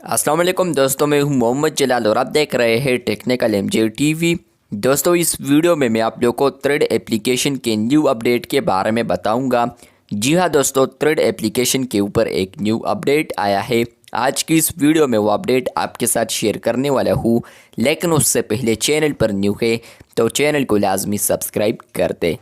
अस्सलाम वालेकुम दोस्तों, मैं हूं मोहम्मद जलाल और आप देख रहे हैं टेक्निकल एमजे टीवी। दोस्तों, इस वीडियो में मैं आप लोगों को थ्रेड एप्लीकेशन के न्यू अपडेट के बारे में बताऊंगा। जी हां दोस्तों, थ्रेड एप्लीकेशन के ऊपर एक न्यू अपडेट आया है। आज की इस वीडियो में वो अपडेट आपके साथ शेयर करने वाला हूँ, लेकिन उससे पहले चैनल पर न्यू है तो चैनल को लाजमी सब्सक्राइब कर दे।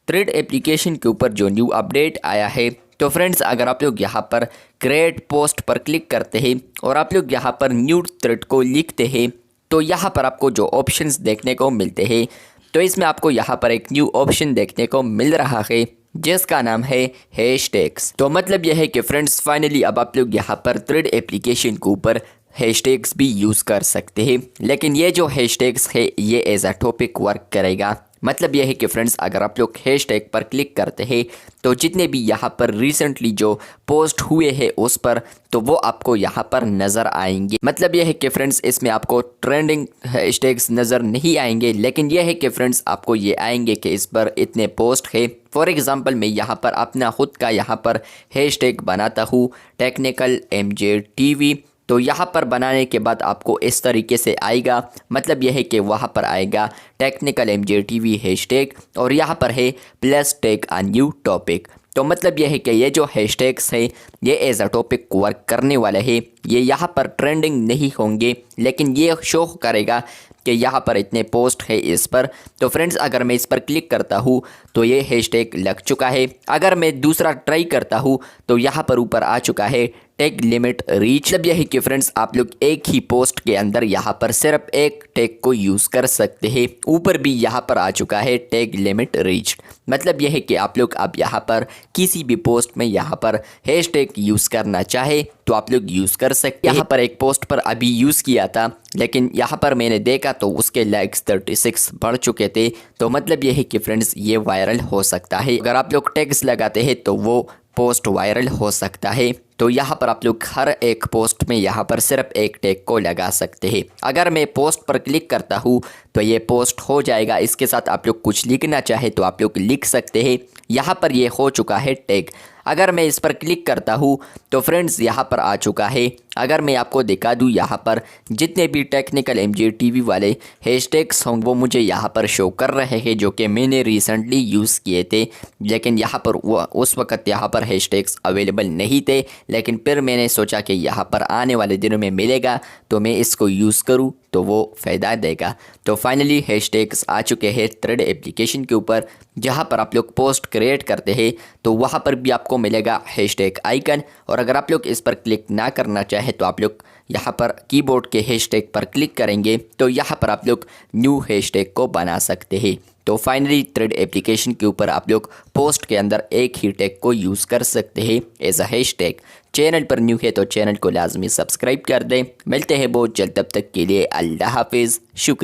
थ्रेड एप्लीकेशन के ऊपर जो न्यू अपडेट आया है, तो फ्रेंड्स अगर आप लोग यहाँ पर क्रिएट पोस्ट पर क्लिक करते हैं और आप लोग यहाँ पर न्यू थ्रेड को लिखते हैं, तो यहाँ पर आपको जो ऑप्शंस देखने को मिलते हैं, तो इसमें आपको यहाँ पर एक न्यू ऑप्शन देखने को मिल रहा है जिसका नाम है हैशटैग्स। तो मतलब यह है कि फ्रेंड्स फाइनली अब आप लोग यहाँ पर थ्रेड एप्लीकेशन के ऊपर हैशटैग्स भी यूज़ कर सकते हैं। लेकिन ये जो हैशटैग्स है ये एज अ टॉपिक वर्क करेगा। मतलब यह है कि फ्रेंड्स अगर आप लोग हैशटैग पर क्लिक करते हैं तो जितने भी यहाँ पर रिसेंटली जो पोस्ट हुए हैं उस पर, तो वो आपको यहाँ पर नज़र आएंगे। मतलब यह है कि फ्रेंड्स इसमें आपको ट्रेंडिंग हैशटैग्स नज़र नहीं आएंगे, लेकिन यह है कि फ्रेंड्स आपको ये आएंगे कि इस पर इतने पोस्ट है। फॉर एग्ज़ाम्पल मैं यहाँ पर अपना खुद का यहाँ पर हैशटैग बनाता हूँ टेक्निकल एमजे टीवी। तो यहाँ पर बनाने के बाद आपको इस तरीके से आएगा। मतलब यह है कि वहाँ पर आएगा टेक्निकल एमजे टीवी हैशटैग और यहाँ पर है plus take a new topic. तो मतलब यह है कि ये जो हैशटैग्स है ये एज अ टॉपिक वर्क करने वाला है। ये यहाँ पर ट्रेंडिंग नहीं होंगे, लेकिन ये शो करेगा कि यहाँ पर इतने पोस्ट है इस पर। तो फ्रेंड्स अगर मैं इस पर क्लिक करता हूँ तो ये हैशटैग लग चुका है। अगर मैं दूसरा ट्राई करता हूँ तो यहाँ पर ऊपर आ चुका है टैग लिमिट रीच। मतलब यह है कि फ्रेंड्स आप लोग एक ही पोस्ट के अंदर यहाँ पर सिर्फ एक टैग को यूज़ कर सकते हैं। ऊपर भी यहाँ पर आ चुका है टैग लिमिट रीच। मतलब यह है कि आप लोग अब यहाँ पर किसी भी पोस्ट में यहाँ पर हैशटैग यूज़ करना चाहे तो आप लोग यूज़ कर सकते हैं। यहाँ पर एक पोस्ट पर अभी यूज़ किया था, लेकिन यहाँ पर मैंने देखा तो उसके लाइक्स 36 बढ़ चुके थे। तो मतलब यह है कि फ्रेंड्स ये वायरल हो सकता है। अगर आप लोग टैग्स लगाते हैं तो वो पोस्ट वायरल हो सकता है। तो यहाँ पर आप लोग हर एक पोस्ट में यहाँ पर सिर्फ एक टैग को लगा सकते हैं। अगर मैं पोस्ट पर क्लिक करता हूँ तो ये पोस्ट हो जाएगा। इसके साथ आप लोग कुछ लिखना चाहे तो आप लोग लिख सकते हैं। यहाँ पर ये हो चुका है टैग। अगर मैं इस पर क्लिक करता हूँ तो फ्रेंड्स यहाँ पर आ चुका है। अगर मैं आपको दिखा दूँ यहाँ पर जितने भी टेक्निकल एमजे टीवी वाले हैशटैग्स होंगे वो मुझे यहाँ पर शो कर रहे हैं, जो कि मैंने रिसेंटली यूज़ किए थे। लेकिन यहाँ पर वो उस वक़्त यहाँ पर हैशटैग्स अवेलेबल नहीं थे, लेकिन फिर मैंने सोचा कि यहाँ पर आने वाले दिनों में मिलेगा तो मैं इसको यूज़ करूँ तो वो फ़ायदा देगा। तो फाइनली हैशटैग्स आ चुके हैं थ्रेड एप्लीकेशन के ऊपर। जहाँ पर आप लोग पोस्ट क्रिएट करते हैं तो वहाँ पर भी आपको मिलेगा हैशटैग आइकन। और अगर आप लोग इस पर क्लिक ना करना चाहे तो आप लोग यहाँ पर कीबोर्ड के हैशटैग पर क्लिक करेंगे तो यहाँ पर आप लोग न्यू हैशटैग को बना सकते हैं। तो फाइनली थ्रेड एप्लीकेशन के ऊपर आप लोग पोस्ट के अंदर एक ही टैग को यूज़ कर सकते हैं एज अ हैशटैग। चैनल पर न्यू है तो चैनल को लाजमी सब्सक्राइब कर दें। मिलते हैं बहुत जल्द, तब तक के लिए अल्लाह हाफिज़, शुक्रिया।